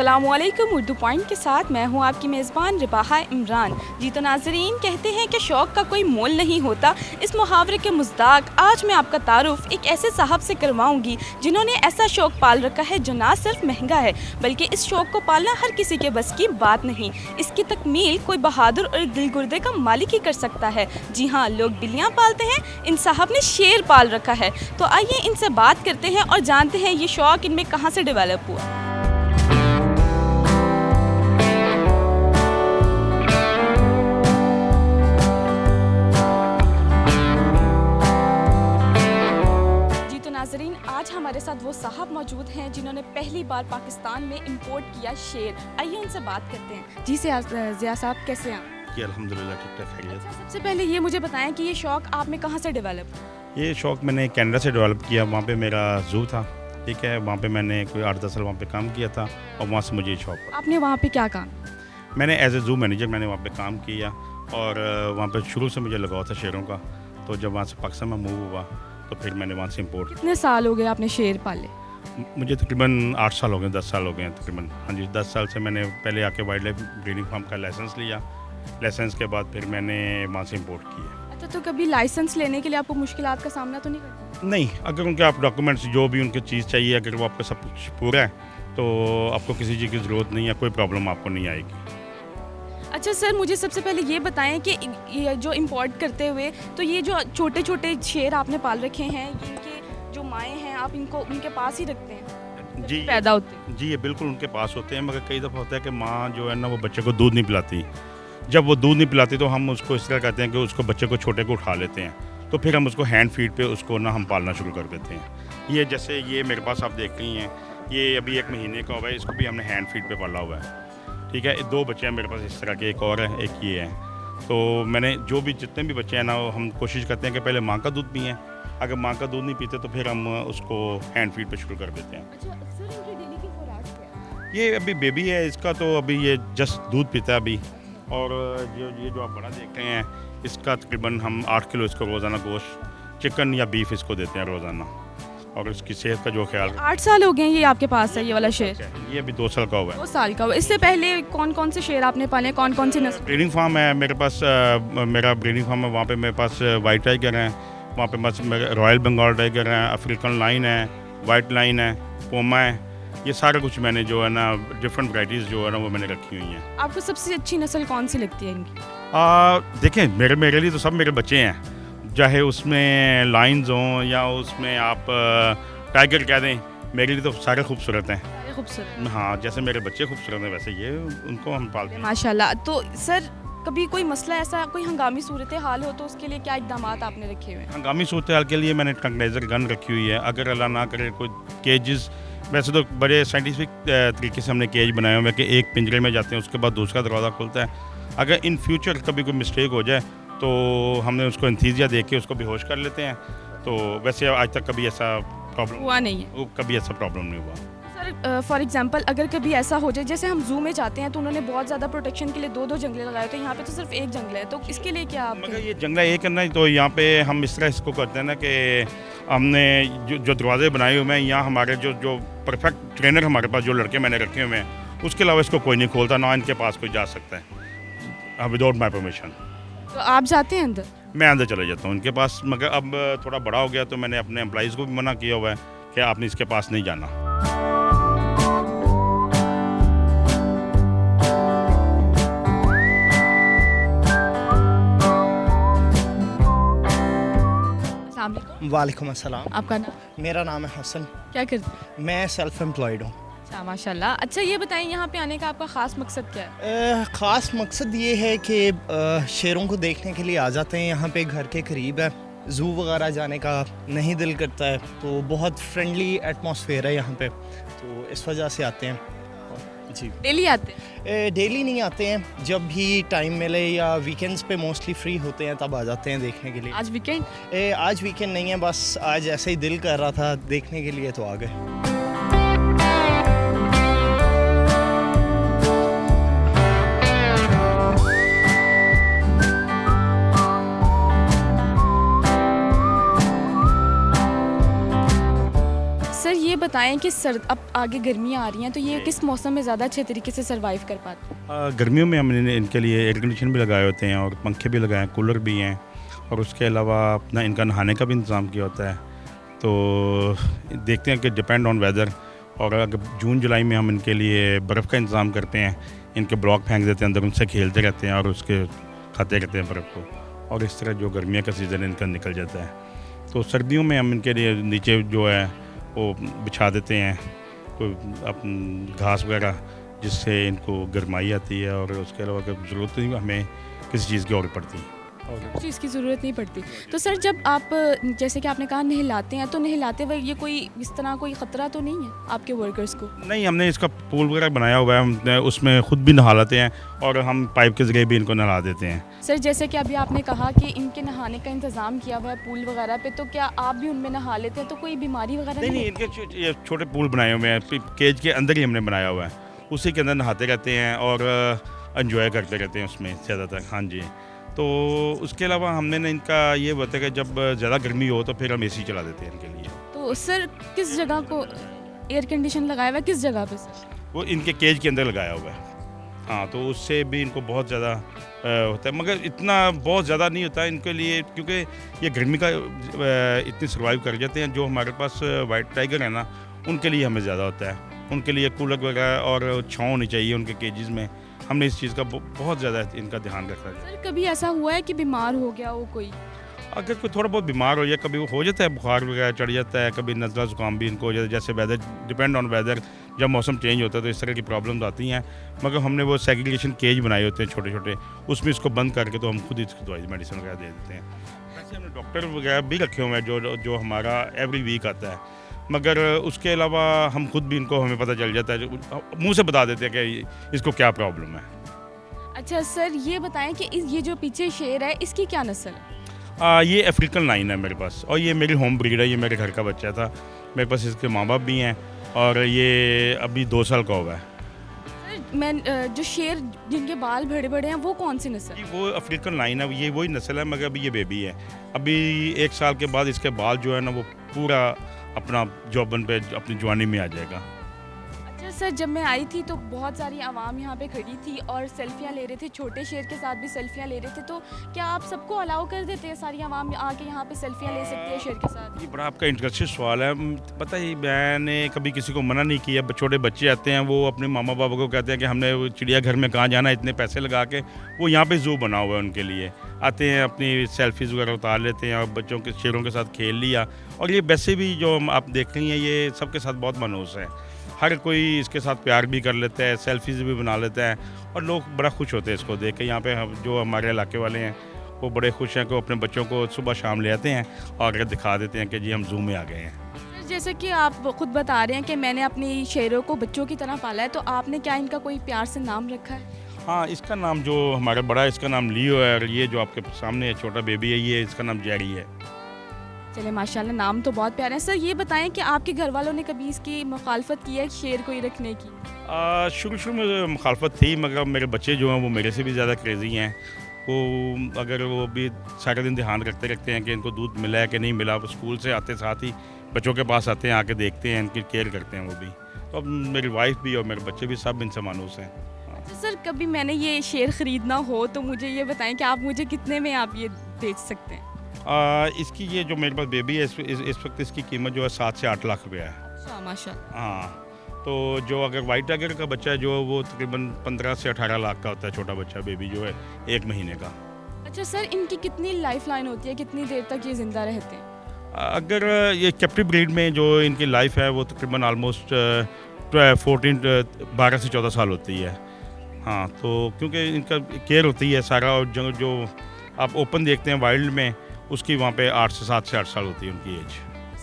अस्सलामुअलैकुम। उर्दू पॉइंट के साथ मैं हूं आपकी मेज़बान रिबाहा इमरान। जी तो नाज़रीन, कहते हैं कि शौक़ का कोई मोल नहीं होता। इस मुहावरे के मुस्दाक आज मैं आपका तारुफ़ एक ऐसे साहब से करवाऊंगी जिन्होंने ऐसा शौक़ पाल रखा है जो ना सिर्फ महंगा है बल्कि इस शौक़ को पालना हर किसी के बस की बात नहीं। इसकी तकमील कोई बहादुर और दिल गुर्दे का मालिक ही कर सकता है। जी हाँ, लोग बिल्लियाँ पालते हैं, इन साहब ने शेर पाल रखा है। तो आइए इनसे बात करते हैं और जानते हैं ये शौक़ इनमें कहाँ से डेवलप हुआ। नाज़रीन, आज हमारे साथ वो साहब मौजूद हैं जिन्होंने पहली बार पाकिस्तान में इंपोर्ट किया शेर। आइए उनसे बात करते हैं। जी ज़िया साहब, कैसे हैं आप? जी अल्हम्दुलिल्लाह ठीक ठाक खैरियत। अच्छा, सबसे पहले ये मुझे बताएं कि ये शौक़ आप में कहाँ से डेवलप हुआ? ये शौक़ मैंने कनाडा से डेवलप किया। वहाँ पे मेरा ज़ू था, ठीक है। वहाँ पे मैंने कोई 8-10 साल वहाँ पे काम किया था और वहाँ से मुझे ये शौक़ पड़ा। आपने वहाँ पे क्या काम? मैंने एज ए ज़ू मैनेजर मैंने वहाँ पे काम किया और वहाँ पे शुरू से मुझे लगाव था शेरों का। तो जब वहाँ से पाकिस्तान में मूव हुआ तो फिर मैंने वहाँ से इम्पोर्ट। कितने साल हो गए आपने शेर पाले? मुझे तकरीबन 8 साल हो गए, 10 साल हो गए हैं तकरीबन। हाँ जी, 10 साल से मैंने पहले आके वाइल्ड लाइफ ब्रीडिंग फार्म का लाइसेंस लिया। लाइसेंस के बाद फिर मैंने वहाँ से इम्पोर्ट किया। अच्छा, तो कभी लाइसेंस लेने के लिए आपको मुश्किलात का सामना तो नहीं करना? नहीं, अगर उनके आप डॉक्यूमेंट्स जो भी उनकी चीज़ चाहिए, अगर वो आपका सब कुछ पूरा है तो आपको किसी चीज़ की ज़रूरत नहीं है, कोई प्रॉब्लम आपको नहीं आएगी। अच्छा सर, मुझे सबसे पहले ये बताएं कि ये जो इंपोर्ट करते हुए तो ये जो छोटे छोटे शेर आपने पाल रखे हैं, इनके जो माएँ हैं आप इनको उनके पास ही रखते हैं जी पैदा होते हैं? जी, ये बिल्कुल उनके पास होते हैं, मगर कई दफ़ा होता है कि माँ जो है ना वो बच्चे को दूध नहीं पिलाती। जब वो दूध नहीं पिलाती तो हम उसको इस तरह कहते हैं कि उसको बच्चे को छोटे को उठा लेते हैं, तो फिर हम उसको हैंड फीड पे उसको ना हम पालना शुरू कर देते हैं। ये जैसे ये मेरे पास आप देख रही हैं, ये अभी 1 महीने का हुआ है, इसको भी हमने हैंड फीड पे पाला हुआ है, ठीक है। 2 बच्चे हैं मेरे पास इस तरह के, एक और है, एक ये है। तो मैंने जो भी जितने भी बच्चे हैं ना, हम कोशिश करते हैं कि पहले माँ का दूध पिएँ। अगर माँ का दूध नहीं पीते तो फिर हम उसको हैंड फीड पे शुरू कर देते हैं। अच्छा सर, इनकी डेली की खुराक क्या है? ये अभी बेबी है इसका, तो अभी ये जस्ट दूध पीता है अभी। और जो आप बड़ा देख रहे हैं, इसका तकरीबन हम 8 किलो इसको रोज़ाना गोश्त, चिकन या बीफ इसको देते हैं रोज़ाना, और इसकी सेहत का जो ख्याल। 8 साल हो गए ये आपके पास है ये वाला शेर? ये अभी 2 साल का हुआ है। 2 साल का हुआ। इससे पहले कौन कौन से शेर आपने पाले, कौन कौन सी नस्ल? ब्रीडिंग फार्म है मेरे पास, मेरा ब्रीडिंग फार्म है। वहाँ पे मेरे पास वाइट टाइगर हैं, वहाँ पे बस रॉयल बंगाल टाइगर हैं, अफ्रीकन लाइन है, वाइट लाइन है, पोमा है। ये सारा कुछ मैंने जो है ना डिफरेंट वैराइटीज़ जो है ना वो मैंने रखी हुई हैं। आपको सबसे अच्छी नस्ल कौन सी लगती है इनकी? देखें, मेरे लिए तो सब मेरे बच्चे हैं, चाहे उसमें लाइन्स हों या उसमें आप टाइगर कह दें, मेरे लिए तो सारे खूबसूरत हैं। खूबसूरत? हाँ, जैसे मेरे बच्चे खूबसूरत हैं वैसे ये उनको हम पालते हैं माशाल्लाह। तो सर, कभी कोई मसला ऐसा, कोई हंगामी सूरत हाल हो तो उसके लिए क्या इक़दाम आपने रखे हुए हैं? हंगामी सूरत हाल के लिए मैंने ट्रंकलाइजर गन रखी हुई है। अगर अल्लाह ना करे कोई केजेस, वैसे तो बड़े साइंटिफिक तरीके से हमने केज बनाए हुए हैं कि एक पिंजरे में जाते हैं, उसके बाद दूसरा दरवाज़ा खुलता है। अगर इन फ्यूचर कभी कोई मिस्टेक हो जाए तो हमने उसको एंथीसिया दे के उसको बेहोश कर लेते हैं। तो वैसे आज तक कभी ऐसा प्रॉब्लम हुआ नहीं है? कभी ऐसा प्रॉब्लम नहीं हुआ। सर, फॉर एग्जांपल अगर कभी ऐसा हो जाए, जैसे हम जू में जाते हैं तो उन्होंने बहुत ज़्यादा प्रोटेक्शन के लिए 2-2 जंगले लगाए थे, यहाँ पे तो सिर्फ एक जंगल है, तो इसके लिए क्या आप? मगर ये जंगला एक करना ही, तो यहाँ पे हम इस तरह इसको करते हैं ना कि हमने जो दरवाजे बनाए हुए हैं, यहाँ हमारे जो परफेक्ट ट्रेनर हमारे पास जो लड़के मैंने रखे हुए हैं, उसके अलावा इसको कोई नहीं खोलता, ना इनके पास कोई जा सकता है विदाउट माई परमिशन। तो आप जाते हैं अंदर? मैं अंदर चले जाता हूँ इनके पास, मगर अब थोड़ा बड़ा हो गया तो मैंने अपने एम्प्लॉइज़ को भी मना किया हुआ है कि आपने इसके पास नहीं जाना। वालेकुम अस्सलाम। आपका नाम? मेरा नाम है हसन। क्या करते हैं? मैं सेल्फ एम्प्लॉयड हूँ। अच्छा, माशाल्लाह। अच्छा, ये बताएं यहाँ पे आने का आपका ख़ास मकसद क्या है? ख़ास मकसद ये है कि शेरों को देखने के लिए आ जाते हैं। यहाँ पे घर के करीब है, ज़ू वगैरह जाने का नहीं दिल करता है, तो बहुत फ्रेंडली एटमॉस्फेयर है यहाँ पे, तो इस वजह से आते हैं। जी, डेली आते हैं? डेली नहीं आते हैं, जब भी टाइम मिले या वीकेंड्स पे मोस्टली फ्री होते हैं तब आ जाते हैं देखने के लिए। आज वीकेंड? आज वीकेंड नहीं है, बस आज ऐसे ही दिल कर रहा था देखने के लिए तो आ गए। बताएं कि सर्द अब आगे गर्मियाँ आ रही हैं तो ये किस मौसम में ज़्यादा अच्छे तरीके से सर्वाइव कर पाते हैं? गर्मियों में हमने इनके लिए एयर कंडीशन भी लगाए होते हैं और पंखे भी लगाए हैं, कूलर भी हैं, और उसके अलावा अपना इनका नहाने का भी इंतज़ाम किया होता है। तो देखते हैं कि डिपेंड ऑन वेदर, और अगर जून जुलाई में हम इनके लिए बर्फ़ का इंतज़ाम करते हैं, इनके ब्लॉक फेंक देते हैं अंदर, उनसे खेलते रहते हैं और उसके खाते रहते हैं बर्फ़ को, और इस तरह जो गर्मियों का सीज़न इनका निकल जाता है। तो सर्दियों में हम इनके लिए नीचे जो है वो बिछा देते हैं कोई घास वगैरह, जिससे इनको गर्माई आती है, और उसके अलावा अगर ज़रूरत नहीं हमें किसी चीज़ की और पड़ती है। चीज़ की ज़रूरत नहीं पड़ती। तो सर जब आप जैसे कि आपने कहा नहलाते हैं तो नहलाते वक्त ये कोई इस तरह कोई ख़तरा तो नहीं है आपके वर्कर्स को? नहीं, हमने इसका पूल वगैरह बनाया हुआ है, हम उसमें ख़ुद भी नहा लेते हैं और हम पाइप के ज़रिए भी इनको नहला देते हैं। सर जैसे कि अभी आपने कहा कि इनके नहाने का इंतज़ाम किया हुआ है पूल वगैरह पे, तो क्या आप भी उनमें नहा लेते हैं तो कोई बीमारी वगैरह नहीं, इनके ये छोटे पूल बनाए हुए हैं, केज के अंदर ही हमने बनाया हुआ है, उसी के अंदर नहाते रहते हैं और एंजॉय करते रहते हैं उसमें ज़्यादातर। हाँ जी। तो उसके अलावा हमने ना इनका ये होता है कि जब ज़्यादा गर्मी हो तो फिर हम एसी चला देते हैं इनके लिए। तो सर किस जगह को एयर कंडीशन लगाया हुआ है, किस जगह पे सर? वो इनके केज के अंदर लगाया हुआ है। हाँ, तो उससे भी इनको बहुत ज़्यादा होता है, मगर इतना बहुत ज़्यादा नहीं होता है इनके लिए, क्योंकि ये गर्मी का इतनी सर्वाइव कर जाते हैं। जो हमारे पास वाइट टाइगर है ना, उनके लिए हमें ज़्यादा होता है, उनके लिए कूलर वगैरह और छाँव होनी चाहिए उनके केजेस में। हमने इस चीज़ का बहुत ज़्यादा इनका ध्यान रखा है। सर कभी ऐसा हुआ है कि बीमार हो गया हो कोई? अगर कोई थोड़ा बहुत बीमार हो जाए, कभी हो जाता है, बुखार वगैरह चढ़ जाता है, कभी नज़ला ज़ुकाम भी इनको हो जाता है, जैसे वेदर डिपेंड ऑन वेदर, जब मौसम चेंज होता है तो इस तरह की प्रॉब्लम्स आती हैं। मगर हमने वो सेग्रीगेशन केज बनाए होते हैं छोटे छोटे, उसमें इसको बंद करके तो हम खुद इसको दवाई मेडिसिन वगैरह दे देते हैं। वैसे हमने डॉक्टर वगैरह भी रखे हुए हैं जो हमारा एवरी वीक आता है, मगर उसके अलावा हम खुद भी इनको हमें पता चल जाता है, मुँह से बता देते हैं कि इसको क्या प्रॉब्लम है। अच्छा सर ये बताएं कि ये जो पीछे शेर है इसकी क्या नस्ल है? ये अफ्रीकन लाइन है मेरे पास, और ये मेरी होम ब्रीड है, ये मेरे घर का बच्चा था, मेरे पास इसके माँ बाप भी हैं, और ये अभी 2 साल का हुआ है। सर मैं जो शेर जिनके बाल बड़े बड़े हैं वो कौन सी नस्ल? वो अफ्रीकन लाइन है, ये वही नस्ल है, मगर अभी ये बेबी है। अभी 1 साल के बाद इसके बाल जो है ना वो पूरा अपना जौबन पे अपनी जवानी में आ जाएगा। अच्छा सर जब मैं आई थी तो बहुत सारी आवाम यहाँ पे खड़ी थी और सेल्फियाँ ले रहे थे, छोटे शेर के साथ भी सेल्फियाँ ले रहे थे, तो क्या आप सबको अलाउ कर देते हैं, सारी आवाम आके यहाँ पे सेल्फियाँ ले सकती है शेर के साथ? ये बड़ा आपका इंटरेस्टिंग सवाल है। पता ही मैंने कभी किसी को मना नहीं किया। छोटे बच्चे आते हैं, वो अपने मामा पापा को कहते हैं कि हमने चिड़ियाघर में कहाँ जाना है, इतने पैसे लगा के, वो यहाँ पे ज़ू बना हुआ है उनके लिए, आते हैं अपनी सेल्फीज़ वगैरह उतार लेते हैं और बच्चों के शेरों के साथ खेल लिया। और ये वैसे भी जो आप देख रही हैं ये सबके साथ बहुत मनहूस है, हर कोई इसके साथ प्यार भी कर लेता है, सेल्फीज़ भी बना लेता है, और लोग बड़ा खुश होते हैं इसको देख के। यहाँ पे जो हमारे इलाके वाले हैं वो बड़े खुश हैं कि वो अपने बच्चों को सुबह शाम ले आते हैं और दिखा देते हैं कि जी हम ज़ू में आ गए हैं। जैसे कि आप खुद बता रहे हैं कि मैंने अपनी शेरों को बच्चों की तरह पाला है, तो आपने क्या इनका कोई प्यार से नाम रखा है? हाँ, इसका नाम जो हमारा बड़ा है इसका नाम लियो है, और ये जो आपके सामने छोटा बेबी है ये इसका नाम जेरी है। चले माशाल्लाह, नाम तो बहुत प्यारे हैं। सर ये बताएं कि आपके घर वालों ने कभी इसकी मुखालफत की है शेर को ही रखने की? शुरू में मुखालफत थी, मगर मेरे बच्चे जो हैं वो मेरे से भी ज़्यादा क्रेज़ी हैं। वो अगर वो भी सारे दिन ध्यान रखते हैं कि इनको दूध मिला है कि नहीं मिला, वो स्कूल से आते साथ ही बच्चों के पास आते हैं, आके देखते हैं, इनकी केयर करते हैं वो भी। तो अब मेरी वाइफ भी और मेरे बच्चे भी सब इनसे मानूस हैं। अच्छा सर कभी मैंने ये शेर ख़रीदना हो तो मुझे ये बताएं कि आप मुझे कितने में आप ये बेच सकते हैं? इसकी ये जो मेरे पास बेबी है इस वक्त इसकी कीमत जो है 7 से 8 लाख रुपया है। अच्छा माशाल्लाह। हाँ, तो जो अगर वाइट टाइगर का बच्चा है जो वो तकरीबन 15 से 18 लाख का होता है, छोटा बच्चा बेबी जो है 1 महीने का। अच्छा सर इनकी कितनी लाइफ लाइन होती है, कितनी देर तक ये ज़िंदा रहते हैं? अगर ये कैप्टिव ब्रीड में जो इनकी लाइफ है वो तकरीबन ऑलमोस्ट 12 से 14 साल होती है। हाँ, तो क्योंकि इनका केयर होती है सारा, और जो आप ओपन देखते हैं वाइल्ड में उसकी वहाँ पे 7 से 8 साल होती है उनकी एज।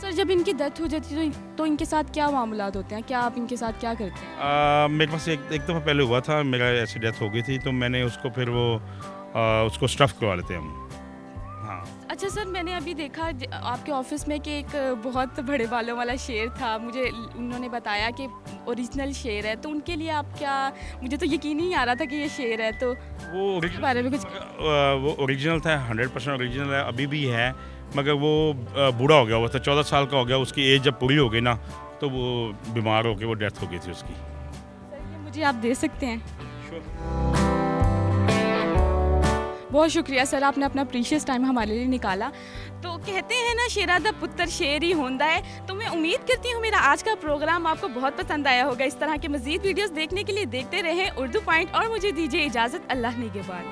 सर जब इनकी डेथ हो जाती है तो इनके साथ क्या मामलात होते हैं, क्या आप इनके साथ क्या करते हैं? मेरे पास एक दफ़ा पहले हुआ था, मेरा ऐसी डेथ हो गई थी, तो मैंने उसको फिर उसको स्टफ़ करवा लेते हैं हम। हाँ। अच्छा सर मैंने अभी देखा आपके ऑफिस में कि एक बहुत बड़े बालों वाला शेर था, मुझे उन्होंने बताया कि ओरिजिनल शेर है, तो उनके लिए आप क्या, मुझे तो यकीन ही नहीं आ रहा था कि ये शेर है, तो वो इसके बारे में कुछ? वो ओरिजिनल था, 100% ओरिजिनल है, अभी भी है, मगर वो बूढ़ा हो गया हुआ था, 14 साल का हो गया, उसकी एज जब पूरी हो गई ना तो वो बीमार होकर वो डेथ हो गई थी उसकी। सर ये मुझे आप दे सकते हैं? बहुत शुक्रिया सर, आपने अपना प्रीशियस टाइम हमारे लिए निकाला। तो कहते हैं ना शेरा दा पुत्र शेर ही होंदा है, तो मैं उम्मीद करती हूँ मेरा आज का प्रोग्राम आपको बहुत पसंद आया होगा। इस तरह के मज़ीद वीडियोस देखने के लिए देखते रहें उर्दू पॉइंट और मुझे दीजिए इजाज़त। अल्लाह निगहबान।